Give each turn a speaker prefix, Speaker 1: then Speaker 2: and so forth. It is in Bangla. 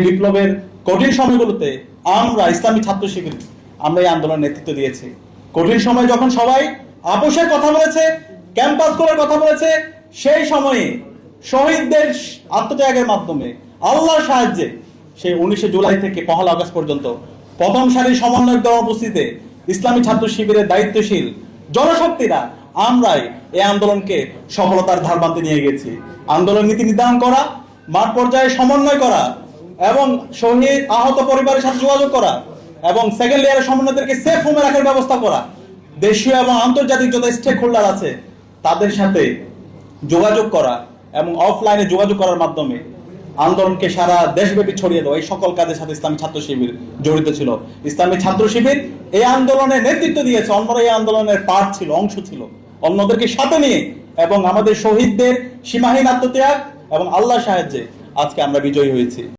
Speaker 1: বিপ্লবের কঠিন সময়গুলোতে আমরা ইসলামী ছাত্র শিবির আমরা এই আন্দোলনের নেতৃত্ব দিয়েছি। কঠিন সময় যখন সবাই আপোষের কথা বলেছে, ক্যাম্পাস করার কথা বলেছে, সেই সময়ে শহীদদের আত্মত্যাগের মাধ্যমে আল্লাহর সাহায্যে সেই 19 জুলাই থেকে 1 আগস্ট পর্যন্ত প্রথম সারির সমন্বয়কদের উপস্থিতিতে ইসলামী ছাত্র শিবিরের দায়িত্বশীল জনশক্তিরা আমরাই এই আন্দোলনকে সফলতার ধারবান্তে নিয়ে গেছি। আন্দোলন নীতি নির্ধারণ করা, মাঠ পর্যায়ে সমন্বয় করা এবং শহীদ আহত পরিবারের সাথে যোগাযোগ করা এবং সেকেন্ড লেয়ারের সমন্বয়দেরকে সেফ হোমে রাখার ব্যবস্থা করা, দেশীয় এবং আন্তর্জাতিক যত স্টেক হোল্ডার আছে তাদের সাথে যোগাযোগ করা এবং অফলাইনে যোগাযোগ করার মাধ্যমে আন্দোলনকে সারা দেশব্যাপী ছড়িয়ে দেওয়া, এই সকল কাজের সাথে ইসলামী ছাত্র শিবির জড়িত ছিল। ইসলামী ছাত্র শিবির এই আন্দোলনের নেতৃত্ব দিয়েছে, অন্যরা এই আন্দোলনের পার্ট ছিল, অংশ ছিল, অন্যদেরকে সাথে নিয়ে এবং আমাদের শহীদদের সীমাহীন আত্মত্যাগ এবং আল্লাহর সাহায্যে আজকে আমরা বিজয়ী হয়েছি।